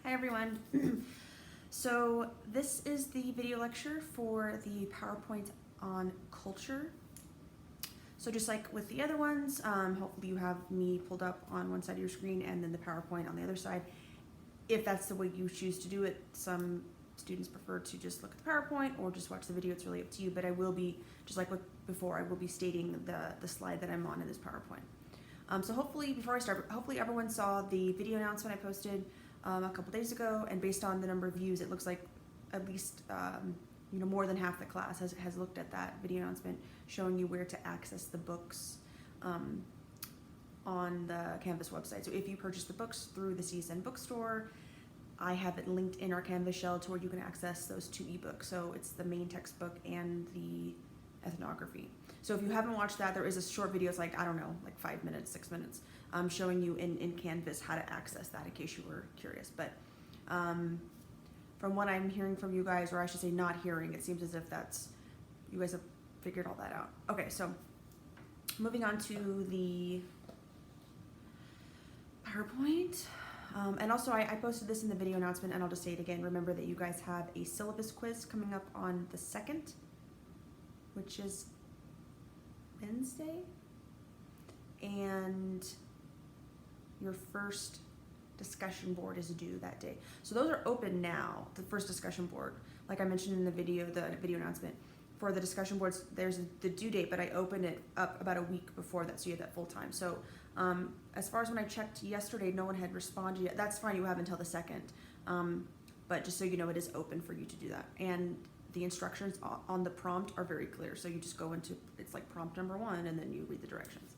Hi everyone. So this is the video lecture for the PowerPoint on culture. So just like with the other ones, hopefully you have me pulled up on one side of your screen and then the PowerPoint on the other side. If that's the way you choose to do it, some students prefer to just look at the PowerPoint or just watch the video. It's really up to you, but I will be, just like with before, I will be stating the slide that I'm on in this PowerPoint. So hopefully, before I start, hopefully everyone saw the video announcement I posted a couple days ago, and based on the number of views, it looks like at least more than half the class has looked at that video announcement showing you where to access the books on the Canvas website. So if you purchase the books through the CSN bookstore, I have it linked in our Canvas shell to where you can access those two ebooks. So it's the main textbook and the ethnography. So if you haven't watched that, there is a short video, it's like, I don't know, like 5 minutes, 6 minutes, showing you in Canvas how to access that in case you were curious. But from what I'm hearing from you guys, or I should say not hearing, it seems as if you guys have figured all that out. Okay, so moving on to the PowerPoint. And also I posted this in the video announcement, and I'll just say it again. Remember that you guys have a syllabus quiz coming up on the 2nd, which is Wednesday, and your first discussion board is due that day. So those are open now, the first discussion board. Like I mentioned in the video announcement, for the discussion boards, there's the due date, but I opened it up about a week before that, so you have that full time. So as far as when I checked yesterday, no one had responded yet. That's fine, you have until the 2nd. But just so you know, it is open for you to do that. And the instructions on the prompt are very clear. So you just go into, it's like prompt number 1, and then you read the directions.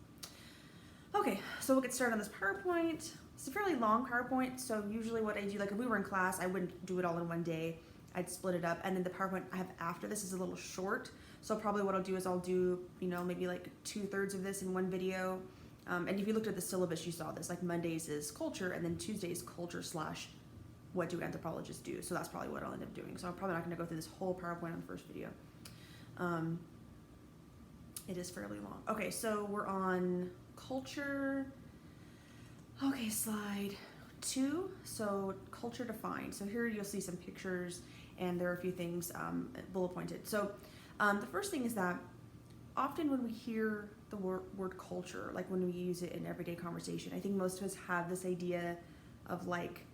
Okay, so we'll get started on this PowerPoint. It's a fairly long PowerPoint, so usually what I do, like if we were in class, I wouldn't do it all in one day. I'd split it up, and then the PowerPoint I have after this is a little short. So probably what I'll do is I'll do, maybe like 2/3 of this in one video. And if you looked at the syllabus, you saw this, like Mondays is culture, and then Tuesdays culture / what do anthropologists do. So that's probably what I'll end up doing. So I'm probably not gonna go through this whole PowerPoint on the first video. It is fairly long. Okay, so we're on culture. Okay, slide 2. So culture defined. So here you'll see some pictures, and there are a few things bullet pointed. So the first thing is that often when we hear the word culture, like when we use it in everyday conversation, I think most of us have this idea of like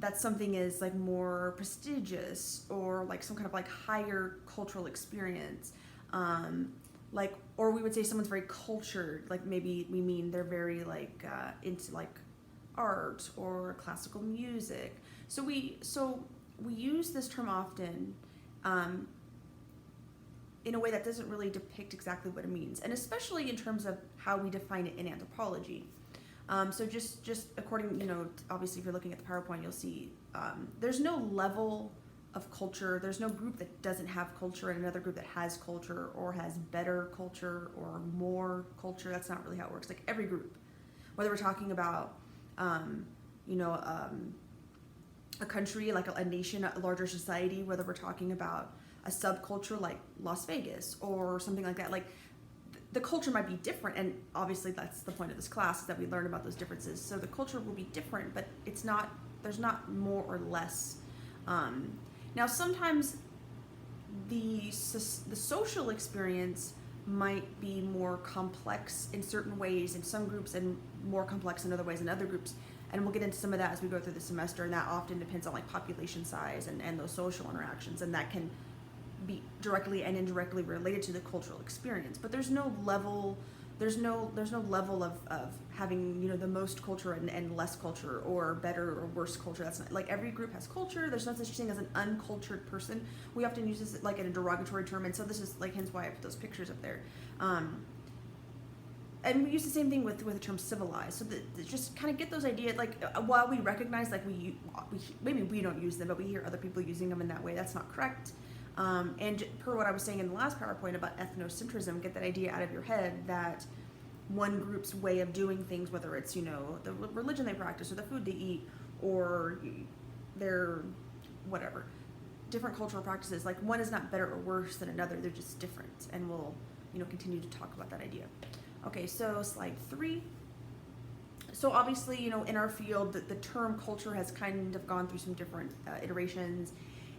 that something is like more prestigious or like some kind of like higher cultural experience. Or we would say someone's very cultured, like maybe we mean they're very like into like art or classical music. So we use this term often in a way that doesn't really depict exactly what it means, and especially in terms of how we define it in anthropology. So just according, obviously if you're looking at the PowerPoint, you'll see there's no level of culture. There's no group that doesn't have culture and another group that has culture or has better culture or more culture. That's not really how it works. Like every group, whether we're talking about, a country, like a nation, a larger society, whether we're talking about a subculture like Las Vegas or something like that, like the culture might be different, and obviously that's the point of this class, is that we learn about those differences. So the culture will be different, but there's not more or less. Now sometimes the social experience might be more complex in certain ways in some groups and more complex in other ways in other groups. And we'll get into some of that as we go through the semester, and that often depends on like population size and those social interactions, and that can be directly and indirectly related to the cultural experience. But there's no level of having the most culture and less culture, or better or worse culture. That's not, like every group has culture. There's no such thing as an uncultured person. We often use this like in a derogatory term, and so this is like hence why I put those pictures up there. And we use the same thing with the term civilized. So just kind of get those ideas, like while we recognize like we maybe we don't use them, but we hear other people using them in that way. That's not correct. And per what I was saying in the last PowerPoint about ethnocentrism, get that idea out of your head that one group's way of doing things, whether it's, the religion they practice or the food they eat or their whatever, different cultural practices, like one is not better or worse than another, they're just different. And we'll, continue to talk about that idea. Okay, so slide 3. So obviously, in our field, the term culture has kind of gone through some different iterations,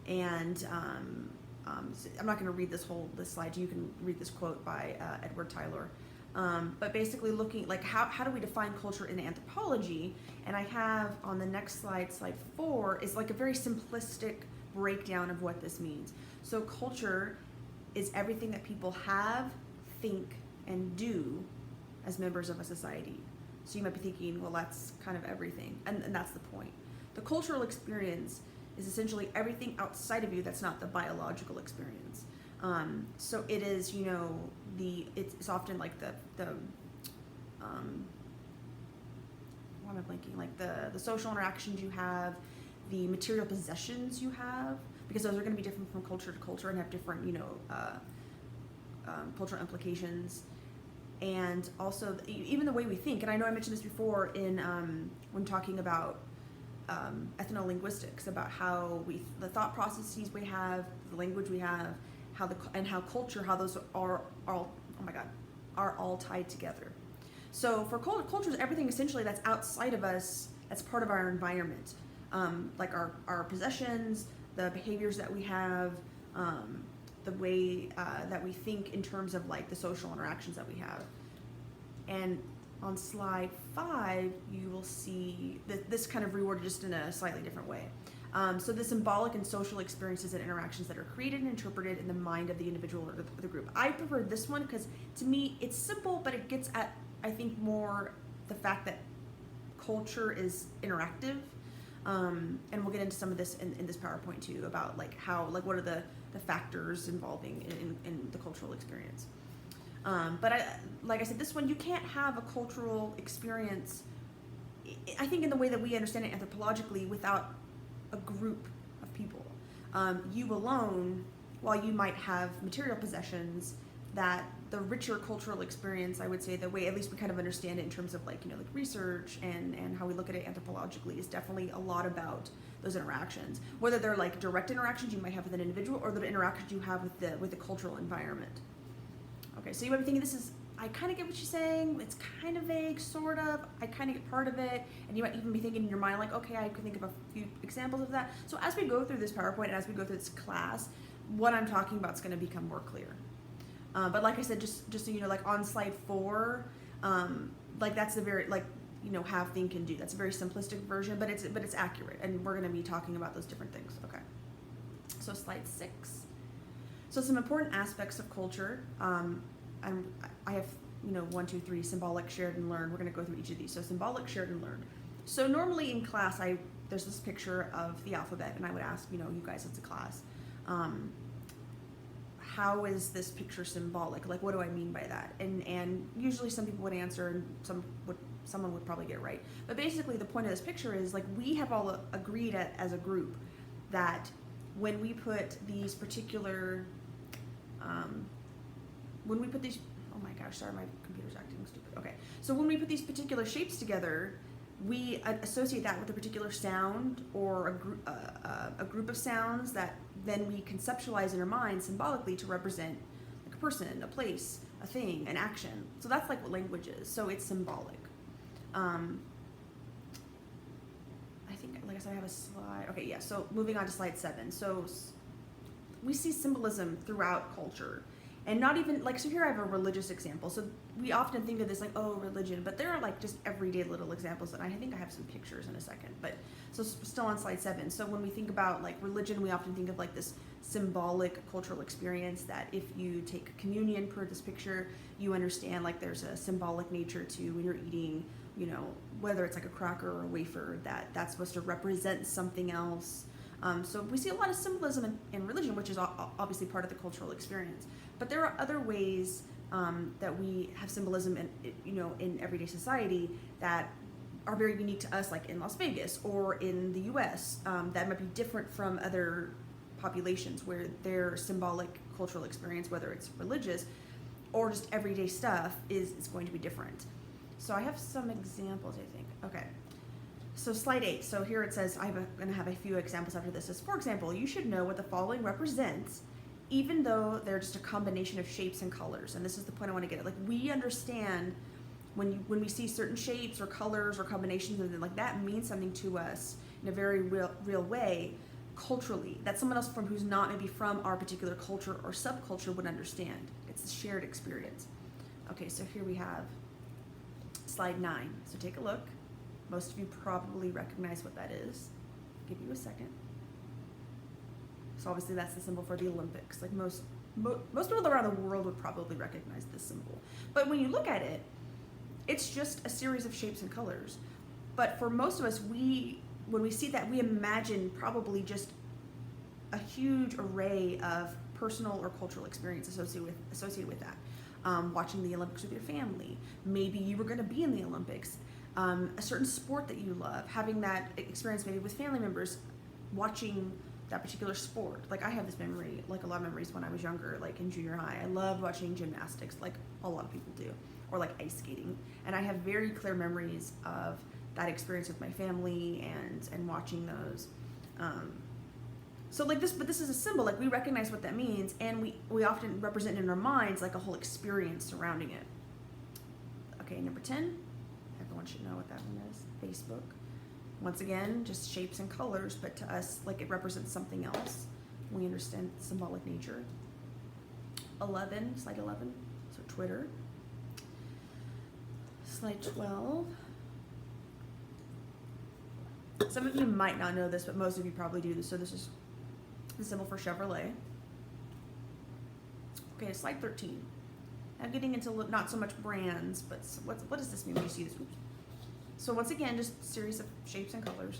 and so I'm not going to read this slide. You can read this quote by Edward Tyler. But basically looking like how do we define culture in anthropology? And I have on the next slide 4, is like a very simplistic breakdown of what this means. So culture is everything that people have, think, and do as members of a society. So you might be thinking, well, that's kind of everything. And that's the point. The cultural experience is essentially everything outside of you that's not the biological experience. So it is, it's often like why am I blanking? Like the social interactions you have, the material possessions you have, because those are going to be different from culture to culture and have different, cultural implications. And also even the way we think. And I know I mentioned this before in when talking about ethnolinguistics, about how the thought processes we have, the language we have, how culture, how those are all, are all tied together. So for culture is everything essentially that's outside of us, that's part of our environment, like our possessions, the behaviors that we have, the way that we think in terms of like the social interactions that we have. And on slide 5, you will see this kind of reworded just in a slightly different way. So the symbolic and social experiences and interactions that are created and interpreted in the mind of the individual or the group. I prefer this one because to me it's simple, but it gets at, I think, more the fact that culture is interactive. And we'll get into some of this in this PowerPoint too, about like how, like what are the factors involving in the cultural experience. But like I said, this one, you can't have a cultural experience, I think, in the way that we understand it anthropologically without a group of people. You alone, while you might have material possessions, that the richer cultural experience, I would say, the way at least we kind of understand it in terms of like research and how we look at it anthropologically, is definitely a lot about those interactions, whether they're like direct interactions you might have with an individual or the interactions you have with the cultural environment. Okay, so you might be thinking, I kind of get what you're saying, it's kind of vague, sort of, I kind of get part of it, and you might even be thinking in your mind like, okay, I could think of a few examples of that. So as we go through this PowerPoint and as we go through this class, what I'm talking about is going to become more clear. But like I said, just so you know, like on slide 4, like that's the very, like, have, think, and do. That's a very simplistic version, but it's accurate, and we're going to be talking about those different things. Okay. So slide 6. So some important aspects of culture. I have 1, 2, 3, symbolic, shared, and learned. We're going to go through each of these. So symbolic, shared, and learned. So normally in class, there's this picture of the alphabet, and I would ask you guys as a class, how is this picture symbolic? Like, what do I mean by that? And usually some people would answer, and someone would probably get it right. But basically, the point of this picture is like we have all agreed as a group that when we put these particular, oh my gosh, sorry, my computer's acting stupid. Okay, so when we put these particular shapes together, we associate that with a particular sound or a group of sounds that then we conceptualize in our mind symbolically to represent like a person, a place, a thing, an action. So that's like what language is. So it's symbolic. I think, like I said, I have a slide. Okay, yeah, so moving on to slide 7. So we see symbolism throughout culture. And not even, like, so here I have a religious example. So we often think of this like, oh, religion, but there are like just everyday little examples, and I think I have some pictures in a second. But so still on slide 7. So when we think about like religion, we often think of like this symbolic cultural experience that if you take communion per this picture, you understand like there's a symbolic nature to when you're eating, whether it's like a cracker or a wafer, that's supposed to represent something else. So we see a lot of symbolism in religion, which is obviously part of the cultural experience. But there are other ways that we have symbolism in everyday society that are very unique to us, like in Las Vegas or in the U.S. That might be different from other populations where their symbolic cultural experience, whether it's religious or just everyday stuff, is going to be different. So I have some examples, I think. Okay. So slide 8. So here it says, I'm going to have a few examples after this. It says, for example, you should know what the following represents, even though they're just a combination of shapes and colors. And this is the point I want to get at. Like, we understand when we see certain shapes or colors or combinations of them, like that means something to us in a very real way culturally, that someone else from who's not maybe from our particular culture or subculture would understand. It's a shared experience. Okay, so here we have slide 9. So take a look. Most of you probably recognize what that is. Give you a second. So obviously that's the symbol for the Olympics. Like most people around the world would probably recognize this symbol. But when you look at it, it's just a series of shapes and colors. But for most of us, when we see that, we imagine probably just a huge array of personal or cultural experience associated with that. Watching the Olympics with your family. Maybe you were going to be in the Olympics. A certain sport that you love, having that experience maybe with family members, watching that particular sport. Like I have this memory, like a lot of memories when I was younger, like in junior high. I loved watching gymnastics, like a lot of people do, or like ice skating. And I have very clear memories of that experience with my family and watching those. So like this, but this is a symbol, like we recognize what that means, and we often represent in our minds like a whole experience surrounding it. Okay, number 10, everyone should know what that one is, Facebook. Once again, just shapes and colors, but to us, like it represents something else. We understand symbolic nature. 11, slide 11, so Twitter. Slide 12. Some of you might not know this, but most of you probably do. So this is the symbol for Chevrolet. Okay, slide 13. I'm getting into not so much brands, but what does this mean when you see this? Oops. So once again, just a series of shapes and colors.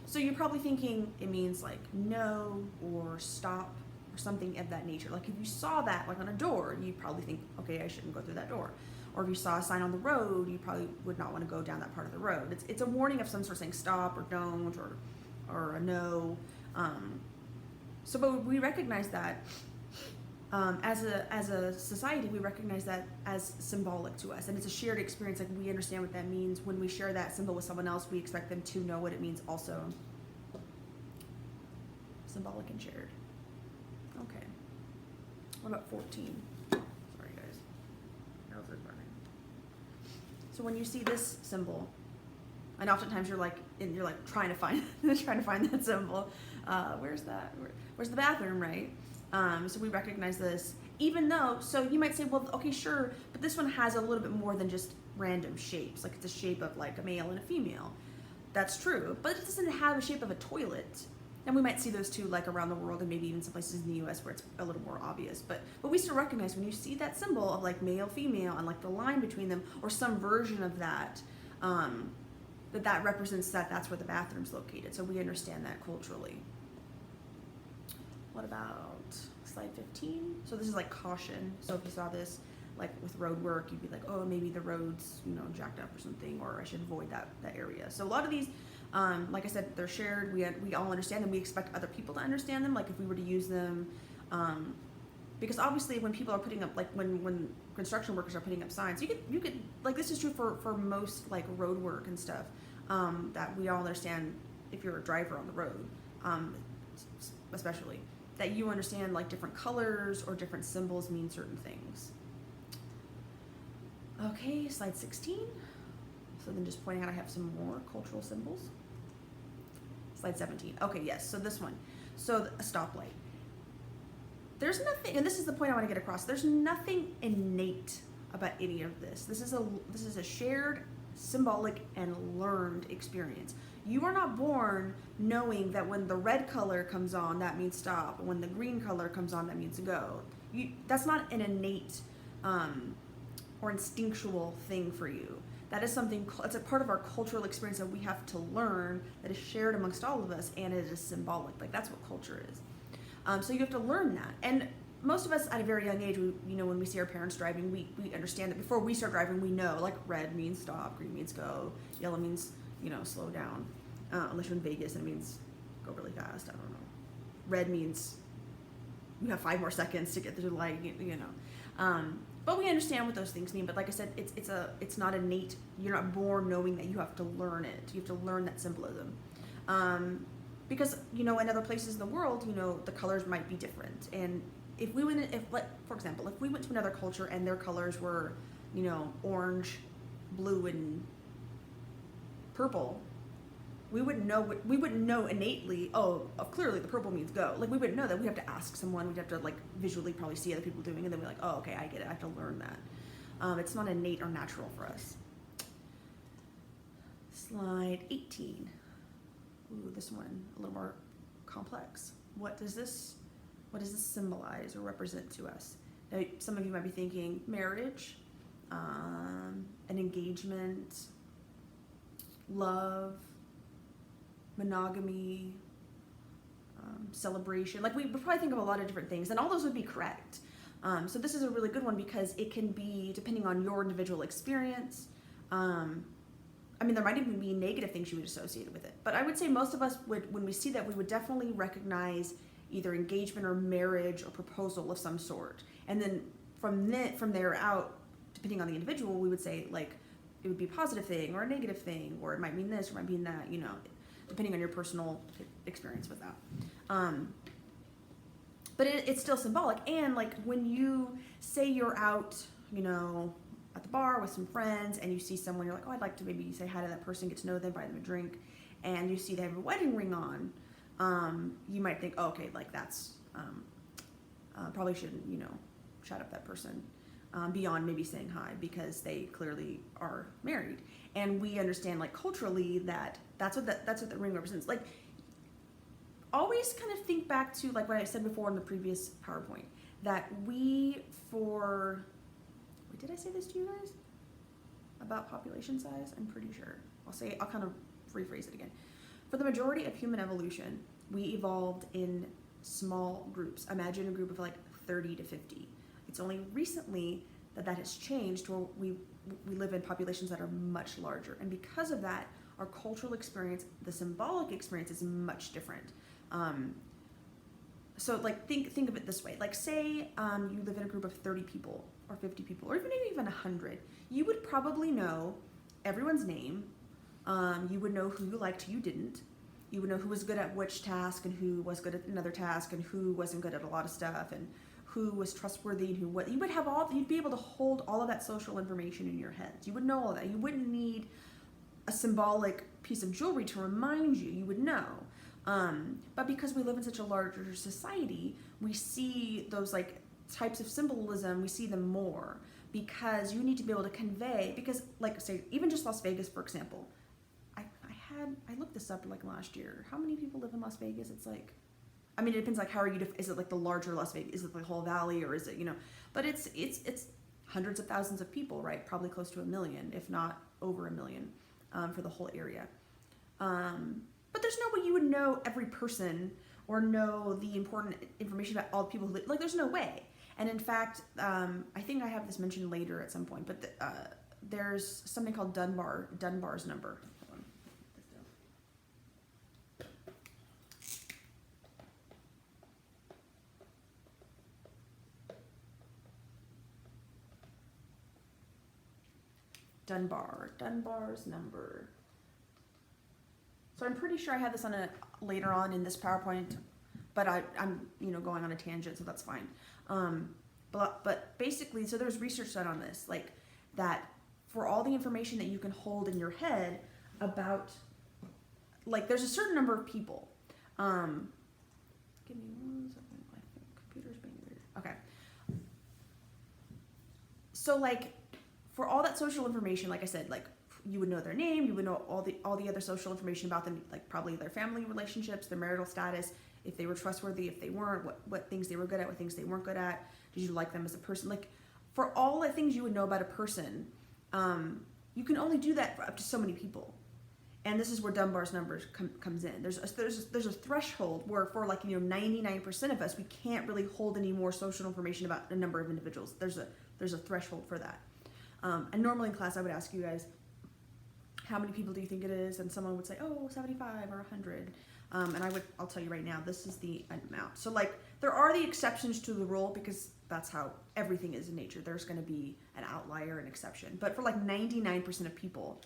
So you're probably thinking it means like no or stop or something of that nature. Like if you saw that like on a door, you'd probably think, okay, I shouldn't go through that door. Or if you saw a sign on the road, you probably would not want to go down that part of the road. It's a warning of some sort saying stop or don't or a no. But we recognize that as a society, we recognize that as symbolic to us, and it's a shared experience. Like we understand what that means. When we share that symbol with someone else, we expect them to know what it means also. Symbolic and shared. Okay. What about 14? Sorry, guys. How's it running? So when you see this symbol, and oftentimes you're like trying to find that symbol. Where's that? Where's the bathroom, right? So we recognize this, even though, so you might say, well, okay, sure, but this one has a little bit more than just random shapes. Like it's a shape of like a male and a female. That's true, but it doesn't have a shape of a toilet. And we might see those too, like around the world, and maybe even some places in the US where it's a little more obvious. But we still recognize when you see that symbol of like male, female, and like the line between them, or some version of that, that represents that's where the bathroom's located. So we understand that culturally. What about slide 15? So this is like caution. So if you saw this, like with road work, you'd be like, oh, maybe the road's, jacked up or something, or I should avoid that area. So a lot of these, like I said, they're shared. We all understand them. We expect other people to understand them. Like if we were to use them, because obviously when people are putting up, like when construction workers are putting up signs, you could like this is true for most like road work and stuff, that we all understand if you're a driver on the road, especially. That you understand like different colors or different symbols mean certain things. Okay, slide 16. So then just pointing out I have some more cultural symbols. Slide 17. Okay, yes, so this one. So a stoplight. There's nothing, and this is the point I want to get across, there's nothing innate about any of this. This is a shared, symbolic, and learned experience. You are not born knowing that when the red color comes on, that means stop. When the green color comes on, that means go. That's not an innate or instinctual thing for you. That is something, it's a part of our cultural experience that we have to learn, that is shared amongst all of us, and it is symbolic. Like that's what culture is. So you have to learn that. And most of us at a very young age, when we see our parents driving, we understand that before we start driving, we know like red means stop, green means go, yellow means slow down. Unless you're in Vegas, it means go really fast. I don't know. Red means you have 5 more seconds to get through the light. But we understand what those things mean. But like I said, it's not innate. You're not born knowing that. You have to learn it. You have to learn that symbolism. Because in other places in the world, the colors might be different. And if we went, for example, if we went to another culture and their colors were orange, blue, and purple, we wouldn't know innately, clearly the purple means go. Like, we wouldn't know that. We'd have to ask someone. We'd have to, like, visually probably see other people doing it, and then we're like, oh, okay, I get it. I have to learn that. It's not innate or natural for us. Slide 18. Ooh, this one, a little more complex. What does this symbolize or represent to us? Now, some of you might be thinking marriage, an engagement, love, monogamy, celebration. Like, we would probably think of a lot of different things, and all those would be correct. So this is a really good one because it can be, depending on your individual experience, there might even be negative things you would associate with it. But I would say most of us would, when we see that, we would definitely recognize either engagement or marriage or proposal of some sort. And then from there out, depending on the individual, we would say, like, it would be a positive thing or a negative thing, or it might mean this or it might mean that, depending on your personal experience with that. But it's still symbolic. And, like, when you say you're out, at the bar with some friends and you see someone, you're like, oh, I'd like to maybe say hi to that person, get to know them, buy them a drink, and you see they have a wedding ring on, you might think, oh, okay, like, that's, probably shouldn't, shout up that person, beyond maybe saying hi, because they clearly are married. And we understand, like, culturally, that's what the ring represents. Like, always kind of think back to, like, what I said before in the previous PowerPoint, that did I say this to you guys? About population size? I'm pretty sure. I'll kind of rephrase it again. For the majority of human evolution, we evolved in small groups. Imagine a group of like 30 to 50. It's only recently that has changed to where we live in populations that are much larger. And because of that, our cultural experience, the symbolic experience, is much different. So, like, think of it this way. Like, say you live in a group of 30 people or 50 people or even 100. You would probably know everyone's name. You would know who you liked, who you didn't. You would know who was good at which task and who was good at another task and who wasn't good at a lot of stuff and who was trustworthy and who what. You'd be able to hold all of that social information in your head. You would know all of that. You wouldn't need a symbolic piece of jewelry to remind you. You would know. But because we live in such a larger society, we see those, like, types of symbolism, we see them more because you need to be able to convey, because, like, say, even just Las Vegas, for example, I looked this up, like, last year. How many people live in Las Vegas? It's like, it depends, like, how are you, is it like the larger Las Vegas, is it the whole valley, or is it, but it's hundreds of thousands of people, right? Probably close to 1 million, if not over 1 million, for the whole area. But there's no way you would know every person or know the important information about all the people who live. Like, there's no way. And in fact, I think I have this mentioned later at some point, but there's something called Dunbar's number. Hold on. Dunbar's number. So I'm pretty sure I have this on later on in this PowerPoint, but I'm going on a tangent, so that's fine. But basically, so there's research done on this, like, that for all the information that you can hold in your head about, like, there's a certain number of people. Give me 1 second. My computer's being weird. Okay. So, like, for all that social information, like I said, like, you would know their name, you would know all the other social information about them, like probably their family relationships, their marital status, if they were trustworthy, if they weren't, what things they were good at, what things they weren't good at, did you like them as a person? Like, for all the things you would know about a person, you can only do that for up to so many people. And this is where Dunbar's numbers comes in. There's a threshold where for, like, 99% of us, we can't really hold any more social information about a number of individuals. There's a threshold for that. And normally in class I would ask you guys, how many people do you think it is? And someone would say, 75 or 100. And I'll tell you right now, this is the amount. So, like, there are the exceptions to the rule because that's how everything is in nature. There's going to be an outlier, an exception. But for, like, 99% of people,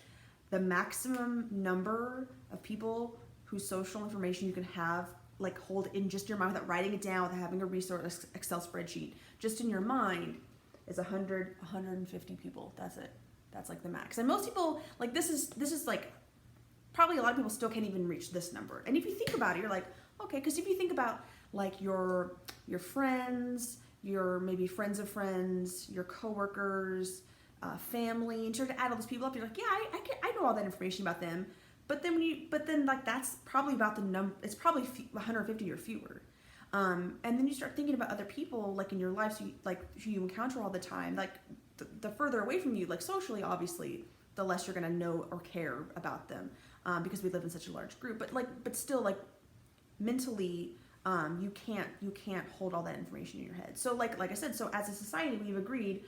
the maximum number of people whose social information you can have, like, hold in just your mind without writing it down, without having a resource, Excel spreadsheet, just in your mind, is 150 people. That's it. That's like the max. And most people, like, this is like, probably a lot of people still can't even reach this number. And if you think about it, you're like, okay, because if you think about like your friends, your maybe friends of friends, your coworkers, family, and start to add all those people up, you're like, yeah, I know all that information about them. But then like that's probably about the number. It's probably 150 or fewer. And then you start thinking about other people like in your life, so who you encounter all the time. Like the further away from you, like socially, obviously, the less you're gonna know or care about them, because we live in such a large group. But still, like mentally, you can't hold all that information in your head. So like I said, so as a society, we've agreed.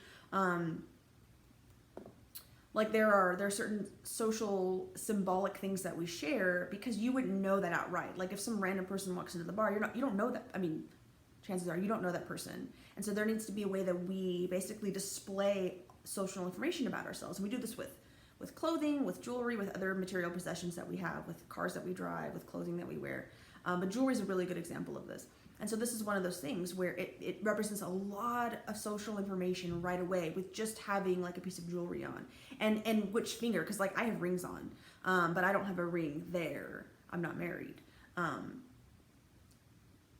Like there are certain social symbolic things that we share because you wouldn't know that outright. Like if some random person walks into the bar, you don't know that. I mean, chances are you don't know that person. And so there needs to be a way that we basically display social information about ourselves. And we do this with clothing, with jewelry, with other material possessions that we have, with cars that we drive, with clothing that we wear. But jewelry is a really good example of this. And so this is one of those things where it represents a lot of social information right away with just having like a piece of jewelry on. And which finger, because like I have rings on, but I don't have a ring there. I'm not married.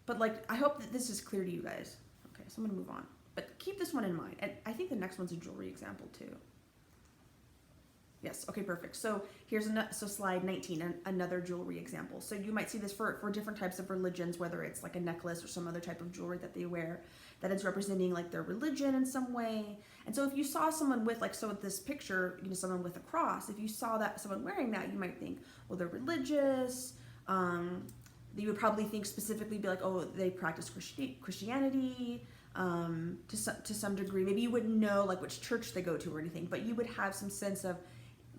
But like, I hope that this is clear to you guys. Okay, so I'm gonna move on. But keep this one in mind. And I think the next one's a jewelry example too. Yes, okay, perfect. So here's slide 19, another jewelry example. So you might see this for different types of religions, whether it's like a necklace or some other type of jewelry that they wear that is representing like their religion in some way. And so if you saw someone with like, so with this picture, someone with a cross, if you saw that someone wearing that, you might think, well, they're religious. You would probably think specifically be like, oh, they practice Christianity. To some degree, maybe you wouldn't know like which church they go to or anything, but you would have some sense of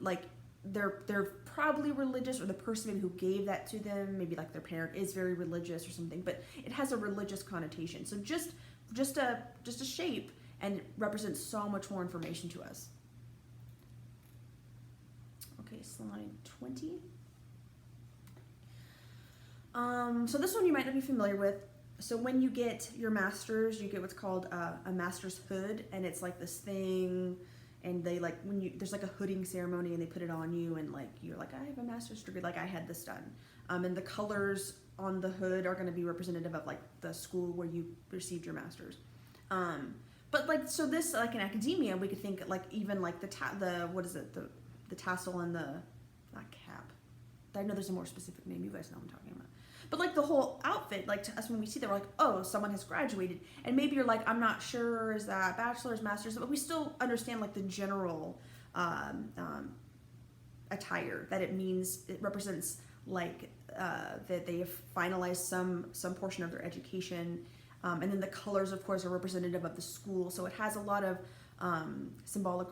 like they're probably religious, or the person maybe who gave that to them, maybe like their parent is very religious or something, but it has a religious connotation. So just a shape, and it represents so much more information to us. Okay, slide 20. So this one you might not be familiar with. So when you get your master's, you get what's called a master's hood, and it's like this thing, and they like there's like a hooding ceremony, and they put it on you, and like you're like, I have a master's degree, like I had this done, and the colors on the hood are going to be representative of like the school where you received your master's. But like, so this, like in academia, we could think like even like the tassel and the, not cap. I know there's a more specific name. You guys know what I'm talking about. But like the whole outfit, like to us when we see that, we're like, oh, someone has graduated. And maybe you're like, I'm not sure, is that bachelor's, master's? But we still understand like the general attire, that it means, it represents like that they have finalized some portion of their education. And then the colors, of course, are representative of the school. So it has a lot of symbolic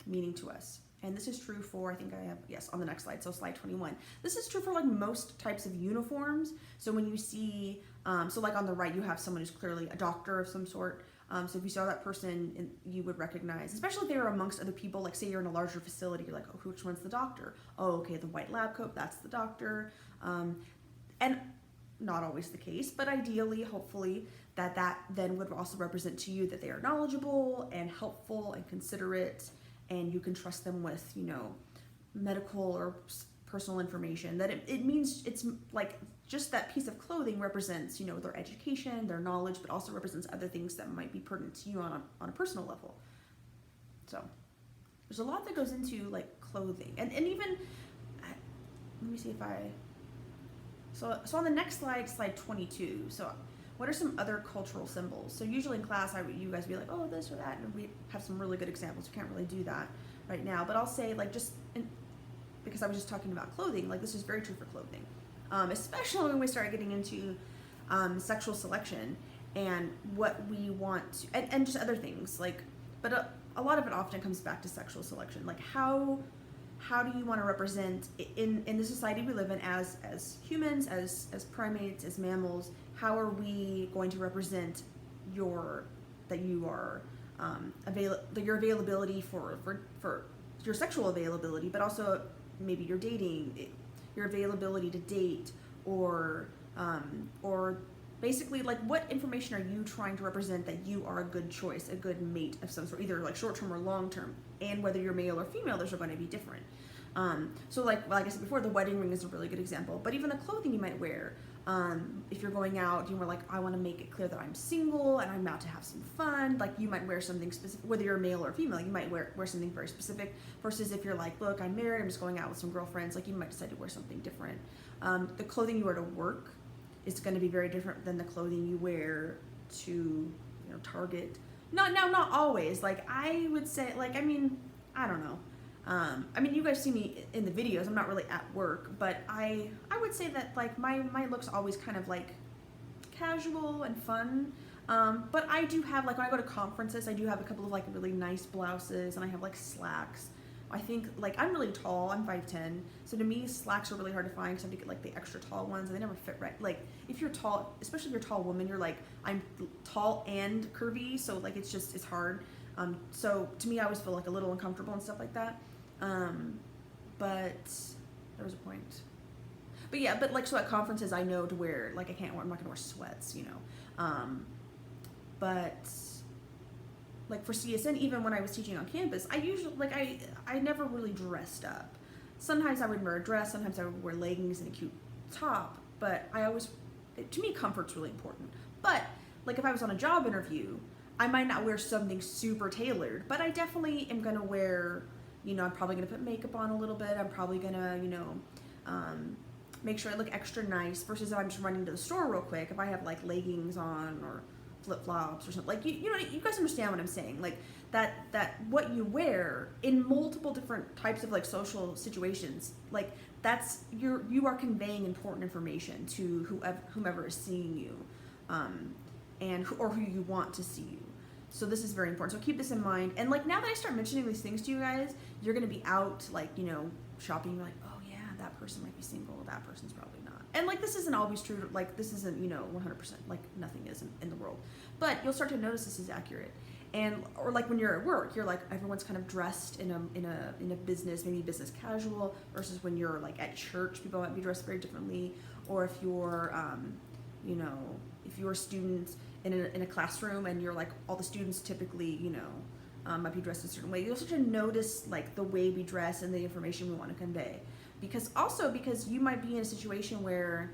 meaning to us. And this is true for, I think I have, yes, on the next slide, so slide 21. This is true for like most types of uniforms. So when you see, so like on the right, you have someone who's clearly a doctor of some sort. So if you saw that person, you would recognize, especially if they were amongst other people, like say you're in a larger facility, you're like, oh, which one's the doctor? Oh, okay, the white lab coat, that's the doctor. And not always the case, but ideally, hopefully, that then would also represent to you that they are knowledgeable and helpful and considerate, and you can trust them with, medical or personal information. That it means, it's like just that piece of clothing represents, their education, their knowledge, but also represents other things that might be pertinent to you on a personal level. So there's a lot that goes into like clothing, and even, let me see if so on the next slide 22. So what are some other cultural symbols? So usually in class, you guys be like, oh, this or that, and we have some really good examples. We can't really do that right now, but I'll say like because I was just talking about clothing, like this is very true for clothing, especially when we start getting into sexual selection and what we want, and just other things like, but a lot of it often comes back to sexual selection. Like how do you want to represent in the society we live in as humans, as primates, as mammals? How are we going to represent your availability for your sexual availability, but also maybe your dating, your availability to date, or basically, like, what information are you trying to represent that you are a good choice, a good mate of some sort, either like short-term or long-term, and whether you're male or female, those are going to be different. So like I said before, the wedding ring is a really good example, but even the clothing you might wear, if you're going out, you were like, I want to make it clear that I'm single and I'm about to have some fun, like you might wear something specific, whether you're male or female, you might wear something very specific, versus if you're like, look, I'm married, I'm just going out with some girlfriends, like you might decide to wear something different. The clothing you wear to work is going to be very different than the clothing you wear to, Target. Not always. Like, I would say, like, I mean, I don't know. You guys see me in the videos. I'm not really at work, but I would say that, like, my look's always kind of like casual and fun. But I do have, like, when I go to conferences, I do have a couple of like really nice blouses, and I have like slacks. I think, like, I'm really tall. I'm 5'10", so to me slacks are really hard to find because I have to get like the extra tall ones, and they never fit right. Like, if you're tall, especially if you're a tall woman, you're like, I'm tall and curvy, so like it's hard. So to me, I always feel like a little uncomfortable and stuff like that. But there was a point. But yeah, but like, so at conferences, I know to wear, like, I'm not gonna wear sweats, but like for CSN, even when I was teaching on campus, I usually, like, I never really dressed up. Sometimes I would wear a dress, sometimes I would wear leggings and a cute top, but to me, comfort's really important. But like, if I was on a job interview, I might not wear something super tailored, but I definitely am gonna wear, I'm probably gonna put makeup on a little bit. I'm probably gonna, make sure I look extra nice, versus if I'm just running to the store real quick, if I have like leggings on or flip-flops or something, like, you guys understand what I'm saying, like that what you wear in multiple different types of like social situations, like that's, you are conveying important information to whomever is seeing you, or who you want to see you. So this is very important. So keep this in mind. And like, now that I start mentioning these things to you guys, you're gonna be out, like, shopping. You're like, oh yeah, that person might be single. That person's probably not. And like, this isn't always true. Like, this isn't, 100%. Like, nothing is in the world. But you'll start to notice this is accurate. And, or like when you're at work, you're like, everyone's kind of dressed in a business, maybe business casual, versus when you're like at church, people might be dressed very differently. Or if you're, if you're a student in a classroom and you're like, all the students typically, might be dressed a certain way. You'll start to notice like the way we dress and the information we want to convey. Because you might be in a situation where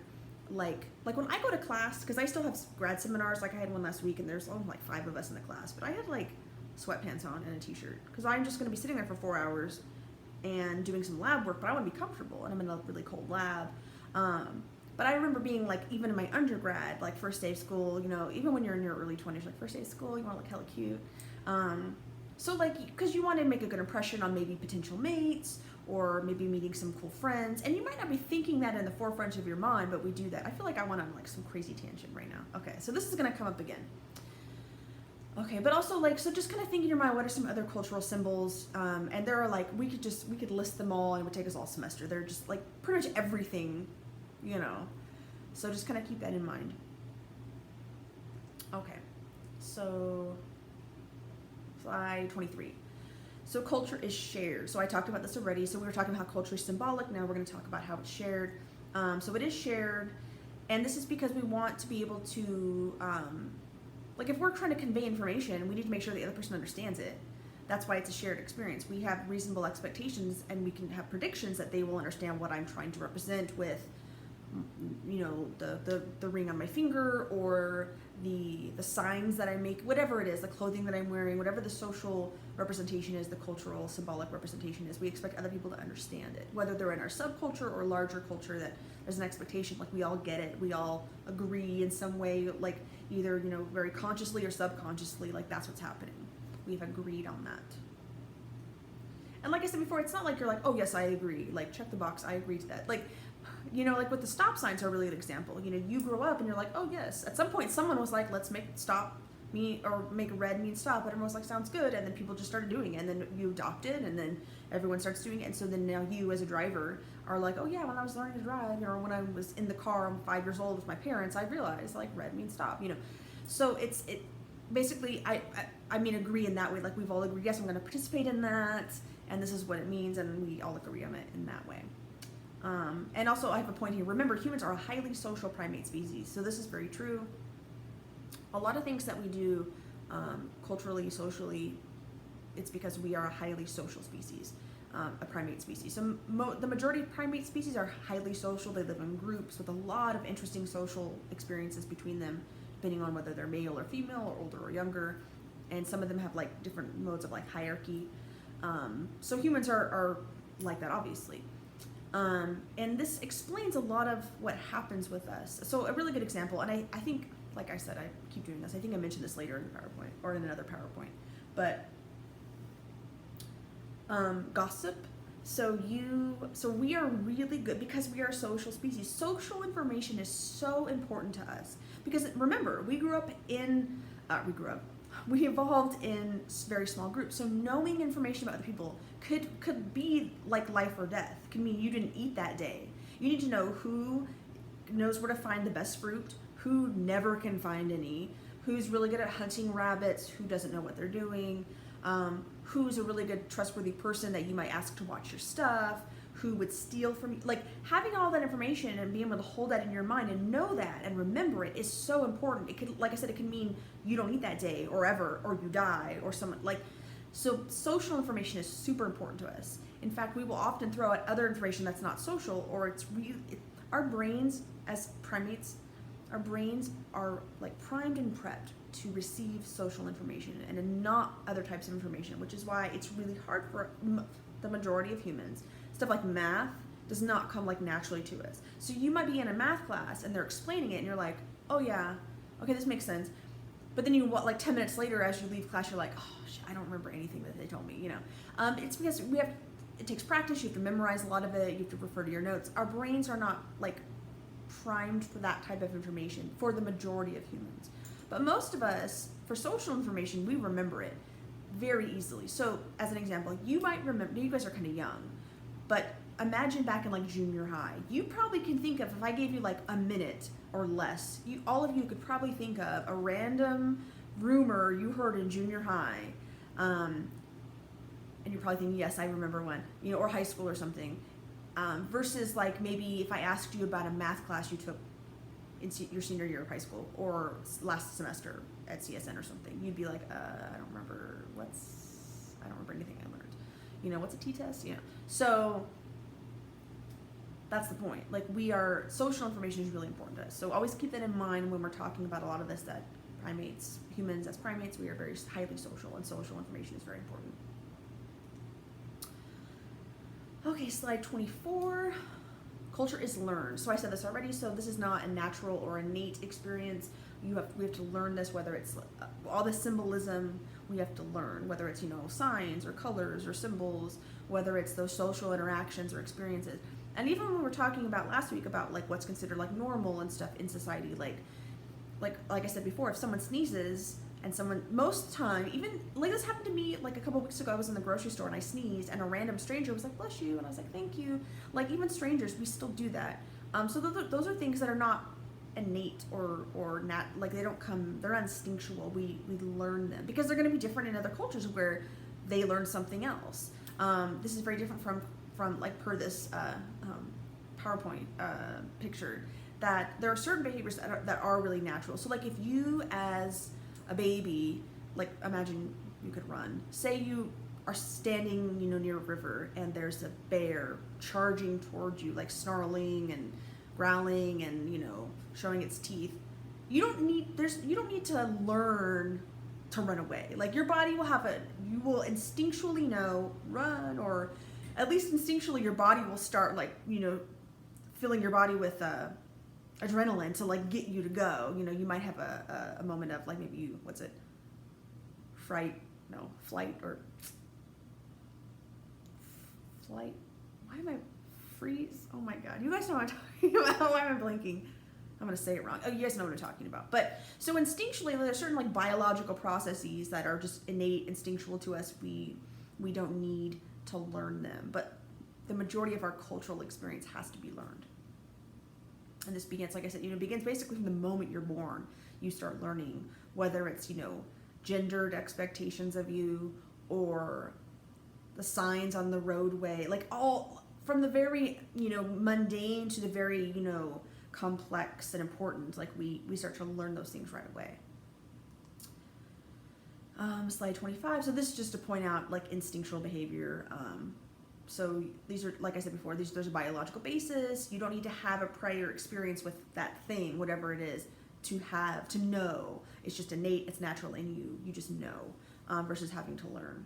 like when I go to class, because I still have grad seminars, like I had one last week and there's only like 5 of us in the class, but I had like sweatpants on and a t-shirt, because I'm just going to be sitting there for 4 hours and doing some lab work, but I want to be comfortable, and I'm in a really cold lab. But I remember being like, even in my undergrad, like first day of school, even when you're in your early 20s, like first day of school, you want to look hella cute. So like, because you want to make a good impression on maybe potential mates, or maybe meeting some cool friends, and you might not be thinking that in the forefront of your mind, but we do that. I feel like I went on like some crazy tangent right now. Okay, so this is going to come up again. Okay, but also like, so just kind of think in your mind, what are some other cultural symbols? And there are like, we could list them all, and it would take us all semester. They're just like pretty much everything, so just kind of keep that in mind. Okay, so slide 23. So culture is shared. So I talked about this already. So we were talking about how culture is symbolic. Now we're going to talk about how it's shared. So it is shared, and this is because we want to be able to, like, if we're trying to convey information, we need to make sure the other person understands it. That's why it's a shared experience. We have reasonable expectations, and we can have predictions that they will understand what I'm trying to represent with, the ring on my finger, or the signs that I make, whatever it is, the clothing that I'm wearing, whatever the social representation is, the cultural symbolic representation is, we expect other people to understand it, whether they're in our subculture or larger culture, that there's an expectation, like we all get it, we all agree in some way, like either, very consciously or subconsciously, like that's what's happening. We've agreed on that. And like I said before, it's not like you're like, oh yes, I agree, like check the box, I agree to that. Like, like with the stop signs are a really good example. You grow up and you're like, oh yes. At some point, someone was like, let's make stop make red mean stop. And everyone was like, sounds good. And then people just started doing it. And then you adopt it, and then everyone starts doing it. And so then now you as a driver are like, oh yeah, when I was learning to drive, or when I was in the car, I'm 5 years old with my parents, I realized like red means stop, So it basically, I agree in that way. Like we've all agreed, yes, I'm going to participate in that, and this is what it means, and we all agree on it in that way. And also, I have a point here. Remember, humans are a highly social primate species, so this is very true. A lot of things that we do culturally, socially, it's because we are a highly social species, a primate species. So the majority of primate species are highly social. They live in groups with a lot of interesting social experiences between them, depending on whether they're male or female, or older or younger. And some of them have like different modes of like hierarchy. So humans are like that, obviously. And this explains a lot of what happens with us. So a really good example, and I think, like I said, I keep doing this. I think I mentioned this later in the PowerPoint or in another PowerPoint, but gossip. So we are really good because we are a social species. Social information is so important to us because remember, we evolved in very small groups. So knowing information about other people could be like life or death. Could mean you didn't eat that day. You need to know who knows where to find the best fruit, who never can find any, who's really good at hunting rabbits, who doesn't know what they're doing, who's a really good trustworthy person that you might ask to watch your stuff, who would steal from you. Like having all that information and being able to hold that in your mind and know that and remember it is so important. It could, like I said, it can mean you don't eat that day or ever, or you die or someone like, so social information is super important to us. In fact, we will often throw out other information that's not social, or our brains as primates, our brains are like primed and prepped to receive social information and not other types of information, which is why it's really hard for the majority of humans. Stuff like math does not come like naturally to us. So you might be in a math class and they're explaining it and you're like, oh yeah, okay, this makes sense. But then you, like 10 minutes later as you leave class, you're like, oh shit, I don't remember anything that they told me, you know. It's because it takes practice, you have to memorize a lot of it, you have to refer to your notes. Our brains are not like primed for that type of information for the majority of humans. But most of us, for social information, we remember it very easily. So as an example, you might remember, you guys are kind of young, but imagine back in like junior high, you probably can think of, if I gave you like a minute or less, all of you could probably think of a random rumor you heard in junior high, and you're probably thinking, yes, I remember one, you know, or high school or something, versus like maybe if I asked you about a math class you took in your senior year of high school or last semester at CSN or something, you'd be like, I don't remember anything I learned. You know, what's a t-test? You know, so that's the point. Like social information is really important to us. So always keep that in mind when we're talking about a lot of this, that humans as primates, we are very highly social, and social information is very important. Okay, slide 24. Culture is learned. So I said this already. So this is not a natural or innate experience. We have to learn this, whether it's all the symbolism we have to learn, whether it's, you know, signs or colors or symbols, whether it's those social interactions or experiences. And even when we were talking about last week about like what's considered like normal and stuff in society, like I said before, if someone sneezes and most time, even like this happened to me like a couple weeks ago, I was in the grocery store and I sneezed and a random stranger was like, bless you, and I was like, thank you. Like even strangers, we still do that. So those are things that are not innate or not, like they're not instinctual. We learn them because they're going to be different in other cultures where they learn something else. This is very different from like per this PowerPoint picture, that there are certain behaviors that are really natural. So like if you as a baby, like imagine you could run, say you are standing, you know, near a river and there's a bear charging towards you, like snarling and growling and, you know, showing its teeth. You don't need to learn to run away. Like your body you will instinctually know run, or at least instinctually your body will start like, you know, filling your body with adrenaline to like get you to go. You know, you might have a moment of like maybe flight or flight. Why am I freeze? Oh my God. You guys know what I'm talking about. Why am I blanking? I'm going to say it wrong. Oh, you guys know what I'm talking about. But so instinctually, there's certain like biological processes that are just innate, instinctual to us. We don't need to learn them. But the majority of our cultural experience has to be learned. And this begins, like I said, begins basically from the moment you're born. You start learning, whether it's, gendered expectations of you or the signs on the roadway, like all from the very, mundane to the very, complex and important, like we start to learn those things right away. Slide 25. So this is just to point out like instinctual behavior. So these are, like I said before, there's a biological basis. You don't need to have a prior experience with that thing, whatever it is, to know. It's just innate, it's natural in you. You just know, versus having to learn.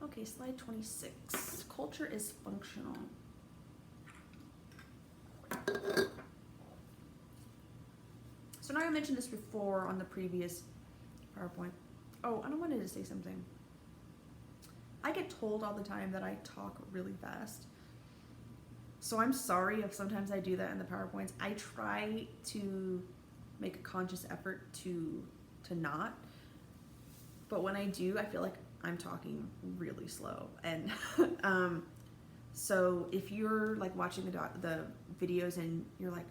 Okay, slide 26. Culture is functional. So now I mentioned this before on the previous PowerPoint. Oh, and I wanted to say something. I get told all the time that I talk really fast. So I'm sorry if sometimes I do that in the PowerPoints. I try to make a conscious effort to not. But when I do, I feel like I'm talking really slow. And so if you're like watching the videos and you're like,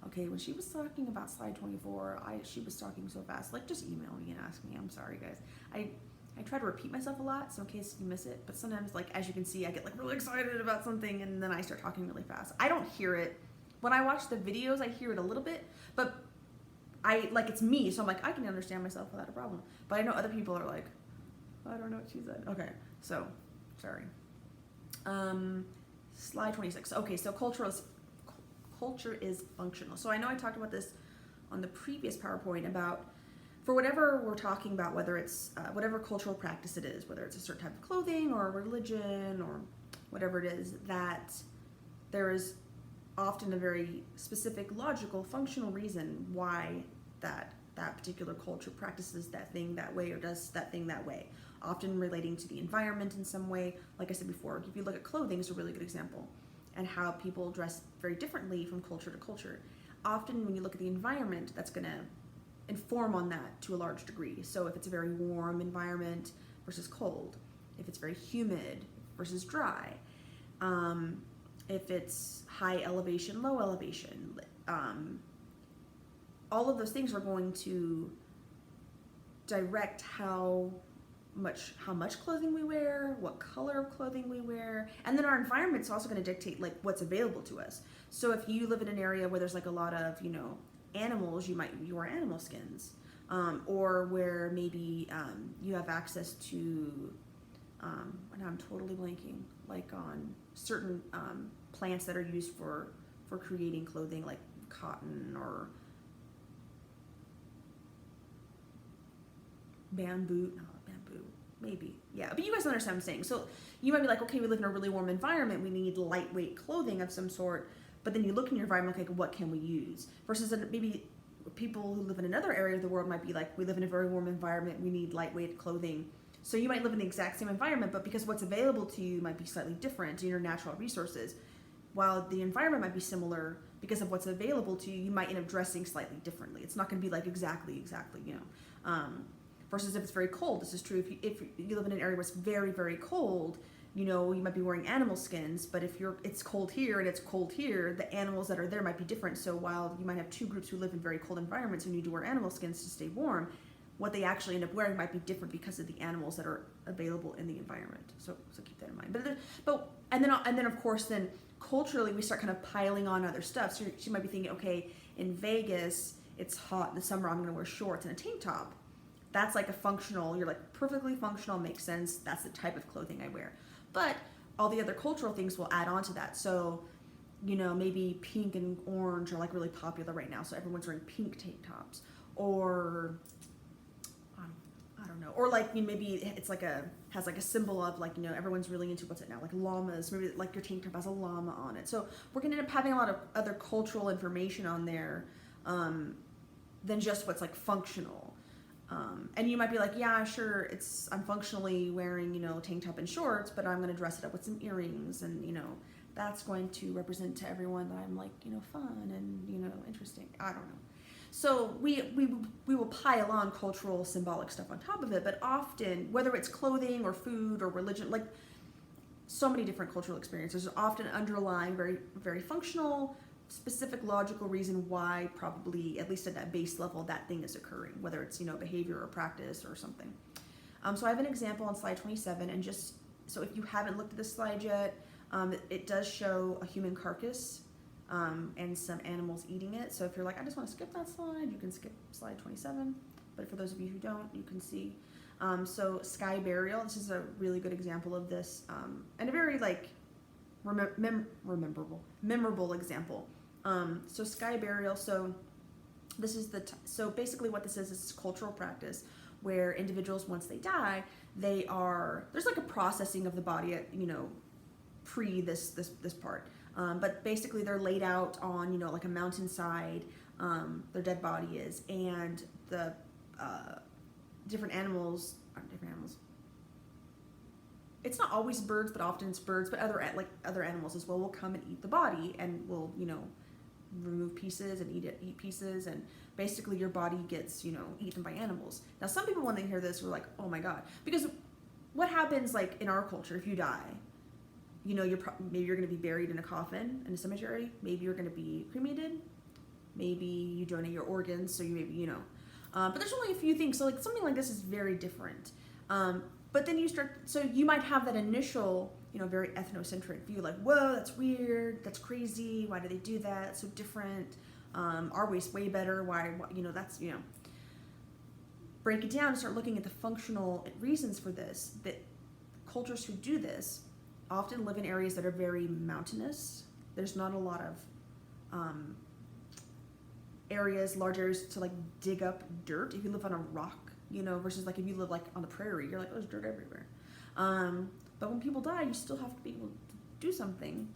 okay, when she was talking about slide 24, she was talking so fast, like just email me and ask me. I'm sorry, guys. I try to repeat myself a lot, so in case you miss it, but sometimes, like, as you can see, I get like really excited about something and then I start talking really fast. I don't hear it. When I watch the videos, I hear it a little bit, but it's me, so I'm like, I can understand myself without a problem. But I know other people are like, I don't know what she said. Okay, so, sorry. Slide 26. Okay, so culture is functional. So I know I talked about this on the previous PowerPoint about, for whatever we're talking about, whether it's whatever cultural practice it is, whether it's a certain type of clothing or a religion or whatever it is, that there is often a very specific, logical, functional reason why that particular culture practices that thing that way or does that thing that way, often relating to the environment in some way. Like I said before, if you look at clothing, is a really good example, and how people dress very differently from culture to culture. Often when you look at the environment, that's going to inform on that to a large degree. So if it's a very warm environment versus cold, if it's very humid versus dry, if it's high elevation, low elevation, all of those things are going to direct how much clothing we wear, what color of clothing we wear, and then our environment's also going to dictate like what's available to us. So if you live in an area where there's like a lot of animals, you wear animal skins, or where maybe you have access to, and I'm totally blanking, like on certain plants that are used for creating clothing, like cotton or bamboo, maybe, yeah, but you guys understand what I'm saying. So you might be like, okay, we live in a really warm environment, we need lightweight clothing of some sort, but then you look in your environment, like, what can we use? Versus maybe people who live in another area of the world might be like, we live in a very warm environment, we need lightweight clothing. So you might live in the exact same environment, but because what's available to you might be slightly different in your natural resources, while the environment might be similar, because of what's available to you, you might end up dressing slightly differently. It's not going to be like exactly, versus if it's very cold. This is true if you live in an area where it's very, very cold, you might be wearing animal skins, but if it's cold here and it's cold here, the animals that are there might be different. So while you might have two groups who live in very cold environments who need to wear animal skins to stay warm, what they actually end up wearing might be different because of the animals that are available in the environment. So keep that in mind. And then of course then culturally we start kind of piling on other stuff. So she might be thinking, okay, in Vegas it's hot in the summer, I'm going to wear shorts and a tank top. That's like you're like perfectly functional, makes sense. That's the type of clothing I wear. But all the other cultural things will add on to that. So, maybe pink and orange are like really popular right now. So everyone's wearing pink tank tops, or I don't know. Or like maybe it's like has like a symbol of like, everyone's really into what's it now? Like llamas. Maybe like your tank top has a llama on it. So we're going to end up having a lot of other cultural information on there than just what's like functional. And you might be like, yeah, sure, I'm functionally wearing, tank top and shorts, but I'm going to dress it up with some earrings, and, that's going to represent to everyone that I'm like, fun and, interesting. I don't know. So we will pile on cultural symbolic stuff on top of it, but often, whether it's clothing or food or religion, like so many different cultural experiences, there's often underlying very, very functional, specific logical reason why, probably at least at that base level, that thing is occurring, whether it's behavior or practice or something. So I have an example on slide 27, and just So if you haven't looked at this slide yet, it does show a human carcass and some animals eating it. So if you're like, I just want to skip that slide, you can skip slide 27. But for those of you who don't, you can see. So sky burial, this is a really good example of this, and a very like memorable example. So sky burial, so this is so basically what this is cultural practice where individuals, once they die, there's like a processing of the body at, pre this part. But basically they're laid out on, like a mountainside, their dead body is, and the different animals, it's not always birds, but often it's birds, but other animals as well will come and eat the body and will, remove pieces and eat pieces, and basically your body gets, eaten by animals. Now some people, when they hear this, are like, oh my God, because what happens like in our culture, if you die, maybe you're going to be buried in a coffin in a cemetery, maybe you're going to be cremated, maybe you donate your organs, so you maybe, but there's only a few things. So like something like this is very different. But then so you might have that initial, very ethnocentric view, like, whoa, that's weird, that's crazy, why do they do that, it's so different, our way's way better, why, that's, break it down and start looking at the functional reasons for this. That cultures who do this often live in areas that are very mountainous. There's not a lot of large areas to like dig up dirt. If you live on a rock, versus like if you live like on the prairie, you're like, oh, there's dirt everywhere. But when people die, you still have to be able to do something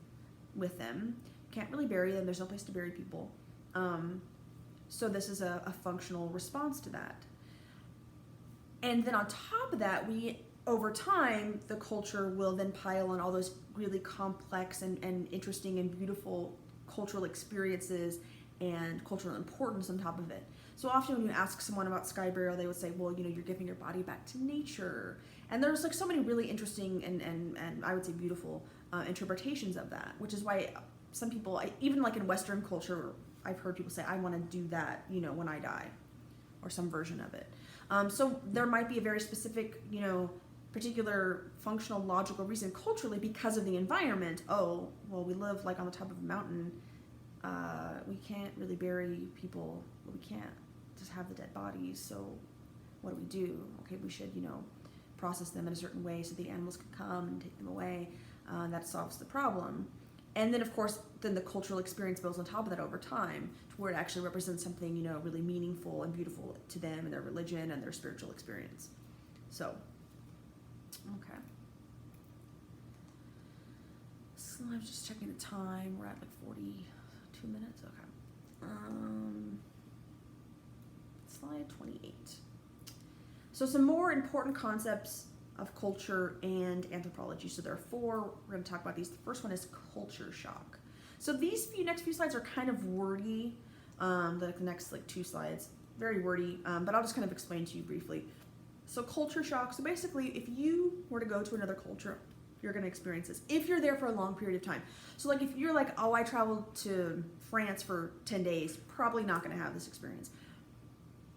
with them. Can't really bury them. There's no place to bury people. So this is a functional response to that. And then on top of that, over time, the culture will then pile on all those really complex and interesting and beautiful cultural experiences and cultural importance on top of it. So often when you ask someone about sky burial, they would say, well, you're giving your body back to nature. And there's like so many really interesting and I would say beautiful interpretations of that, which is why some people, even like in Western culture, I've heard people say, I want to do that, when I die, or some version of it. So there might be a very specific, particular functional, logical reason culturally because of the environment. Oh, well, we live like on the top of a mountain. We can't really bury people. We can't just have the dead bodies. So what do? Okay, we should, process them in a certain way so the animals can come and take them away. That solves the problem. And then, of course, then the cultural experience builds on top of that over time to where it actually represents something, really meaningful and beautiful to them and their religion and their spiritual experience. So, okay. So I'm just checking the time. We're at like 42 minutes. Okay. Slide 28. So some more important concepts of culture and anthropology. So there are 4. We're going to talk about these. The first one is culture shock. So these next few slides are kind of wordy. The next 2 slides, very wordy, but I'll just kind of explain to you briefly. So culture shock. So basically, if you were to go to another culture, you're going to experience this if you're there for a long period of time. So like if you're like, oh, I traveled to France for 10 days, probably not going to have this experience.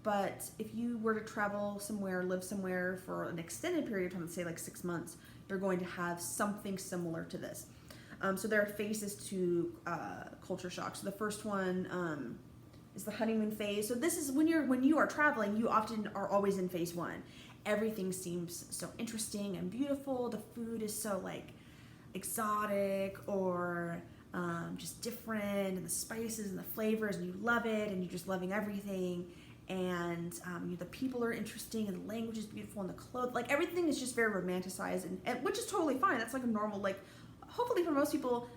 But if you were to travel somewhere, live somewhere for an extended period of time, let's say like 6 months, you're going to have something similar to this. So there are phases to culture shock. So the first one is the honeymoon phase. So this is when you are traveling, you often are always in phase 1. Everything seems so interesting and beautiful. The food is so like exotic or just different, and the spices and the flavors, and you love it, and you're just loving everything. And the people are interesting, and the language is beautiful, and the clothes, like everything is just very romanticized, and which is totally fine. That's like a normal, like hopefully for most people,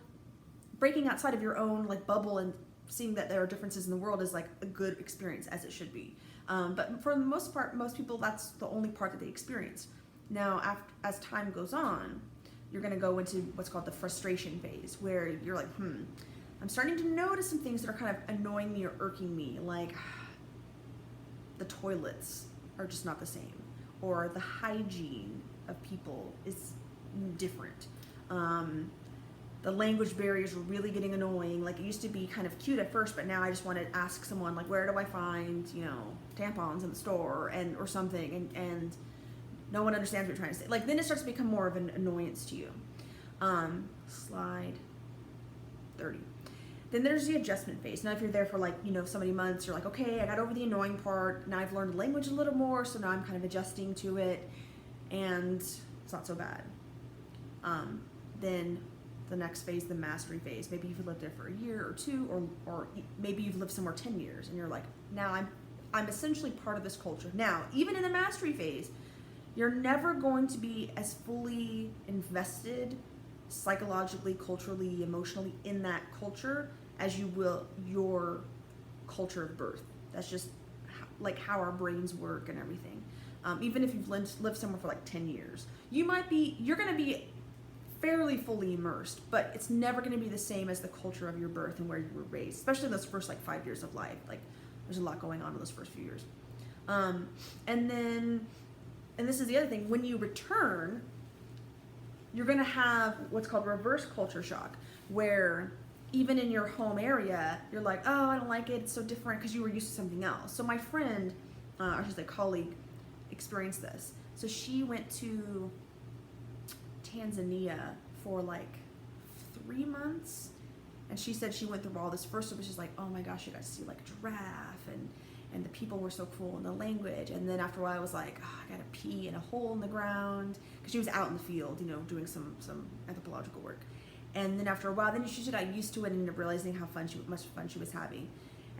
breaking outside of your own like bubble and seeing that there are differences in the world is like a good experience, as it should be. But for the most part, most people, that's the only part that they experience. Now, as time goes on, you're going to go into what's called the frustration phase, where you're like, I'm starting to notice some things that are kind of annoying me or irking me, like the toilets are just not the same, or the hygiene of people is different. The language barriers are really getting annoying. Like it used to be kind of cute at first, but now I just want to ask someone like, where do I find, tampons in the store or something, and No one understands what you're trying to say. Like, then it starts to become more of an annoyance to you. Slide 30. Then there's the adjustment phase. Now, if you're there for like, so many months, you're like, okay, I got over the annoying part. Now I've learned the language a little more, so now I'm kind of adjusting to it, and it's not so bad. Then the next phase, the mastery phase. Maybe you've lived there for a year or two, or maybe you've lived somewhere 10 years, and you're like, now I'm essentially part of this culture. Now, even in the mastery phase, you're never going to be as fully invested psychologically, culturally, emotionally in that culture as you will your culture of birth. That's just how our brains work and everything. Even if you've lived somewhere for like 10 years, you're going to be fairly fully immersed, but it's never going to be the same as the culture of your birth and where you were raised, especially in those first 5 years of life. Like, there's a lot going on in those first few years. And this is the other thing, when you return, you're going to have what's called reverse culture shock, where even in your home area, you're like, oh, I don't like it, it's so different, because you were used to something else. So my friend, or I should say colleague, experienced this. So she went to Tanzania for 3 months, and she said she went through all this. First, it was just like, oh my gosh, you got to see a giraffe, and the people were so cool, and the language. And then after a while, I was like, oh, I got to pee in a hole in the ground, because she was out in the field, doing some anthropological work. And then after a while, then she just got used to it and ended up realizing how much fun she was having.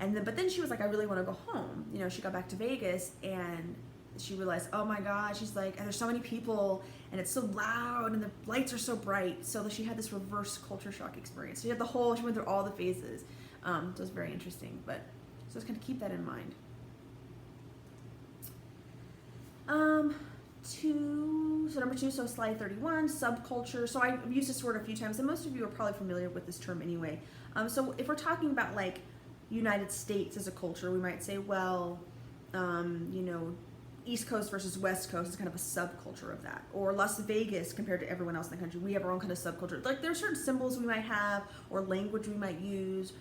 But then she was like, I really want to go home. She got back to Vegas, and she realized, oh my God, she's like, and there's so many people, and it's so loud, and the lights are so bright. So she had this reverse culture shock experience. She went through all the phases. It was very interesting, so just kind of keep that in mind. So number 2, so slide 31, subculture. So I've used this word a few times, and most of you are probably familiar with this term anyway. So if we're talking about United States as a culture, we might say, well, East Coast versus West Coast is kind of a subculture of that. Or Las Vegas compared to everyone else in the country, we have our own kind of subculture. There are certain symbols we might have, or language we might use,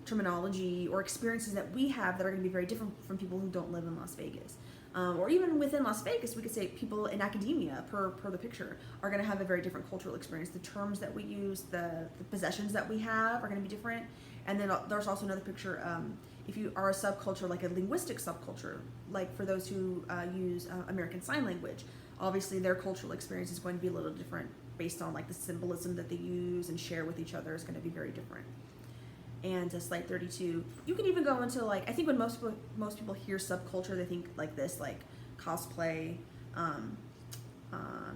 terminology, or experiences that we have that are going to be very different from people who don't live in Las Vegas. Or even within Las Vegas, we could say people in academia, per the picture, are going to have a very different cultural experience. The terms that we use, the possessions that we have are going to be different. And then there's also another picture, if you are a subculture, like a linguistic subculture, like for those who use American Sign Language, obviously their cultural experience is going to be a little different based on the symbolism that they use and share with each other is going to be very different. And slide 32, you can even go into I think when most people hear subculture, they think this, cosplay.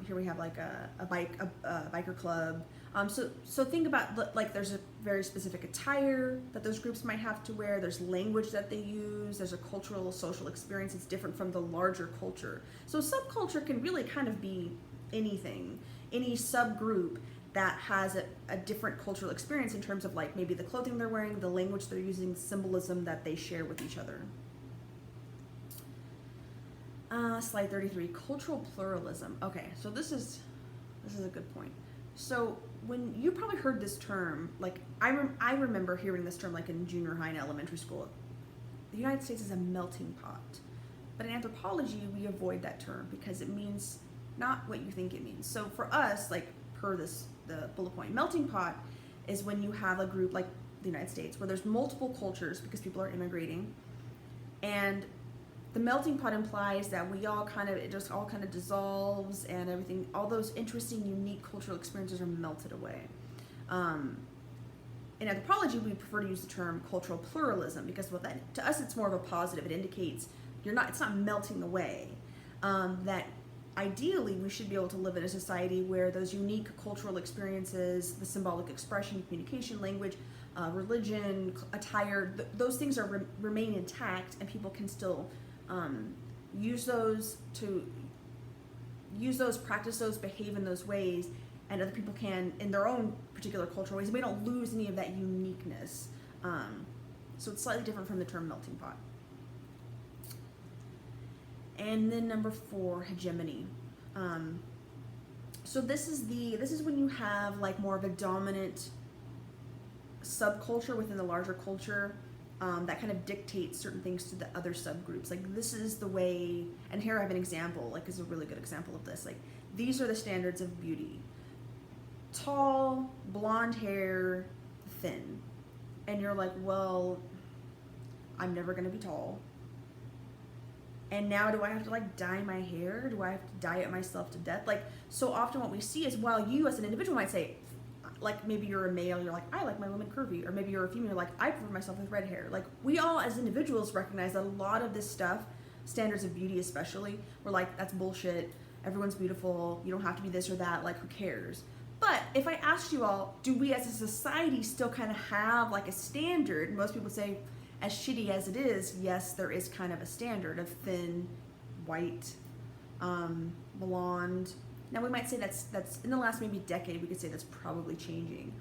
Here we have a biker club. So think about there's a very specific attire that those groups might have to wear. There's language that they use. There's a cultural, social experience that's different from the larger culture. So subculture can really kind of be anything, any subgroup that has a different cultural experience in terms of maybe the clothing they're wearing, the language they're using, symbolism that they share with each other. Slide 33, cultural pluralism. Okay, so this is a good point. So when you probably heard this term, I remember hearing this term in junior high and elementary school. The United States is a melting pot. But in anthropology, we avoid that term because it means not what you think it means. So for us, per the bullet point, melting pot is when you have a group like the United States where there's multiple cultures because people are immigrating, and the melting pot implies that it just all kind of dissolves, and everything, all those interesting, unique cultural experiences are melted away. In anthropology, we prefer to use the term cultural pluralism because to us it's more of a positive. It indicates it's not melting away. That ideally, we should be able to live in a society where those unique cultural experiences, the symbolic expression, communication, language, religion, attire, those things remain intact, and people can still use those, practice those, behave in those ways, and other people can in their own particular cultural ways. We don't lose any of that uniqueness. So it's slightly different from the term melting pot. And then number 4, hegemony. So this is when you have more of a dominant subculture within the larger culture, that kind of dictates certain things to the other subgroups. Like this is the way, and here I have an example, like is a really good example of this. Like these are the standards of beauty: tall, blonde hair, thin. And you're like, well, I'm never gonna be tall. And now do I have to like dye my hair? Do I have to dye it myself to death? Like so often what we see is, while you as an individual might say, like maybe you're a male, you're like, I like my women curvy, or maybe you're a female, you're like, I prefer myself with red hair. Like we all as individuals recognize that a lot of this stuff, standards of beauty especially, we're like, that's bullshit, everyone's beautiful, you don't have to be this or that, like who cares? But if I asked you all, do we as a society still kind of have like a standard? Most people say, as shitty as it is, yes, there is kind of a standard of thin, white, blonde. Now we might say that's in the last maybe decade, we could say that's probably changing,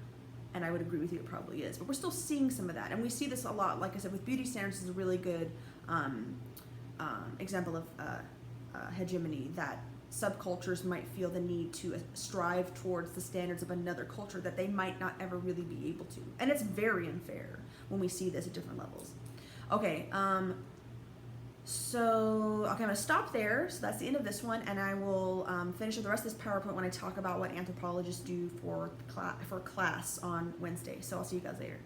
and I would agree with you, it probably is. But we're still seeing some of that, and we see this a lot. Like I said, with beauty standards is a really good example of hegemony, that subcultures might feel the need to strive towards the standards of another culture that they might not ever really be able to, and it's very unfair when we see this at different levels. Okay, I'm going to stop there. So that's the end of this one, and I will finish the rest of this PowerPoint when I talk about what anthropologists do for class on Wednesday. So I'll see you guys later.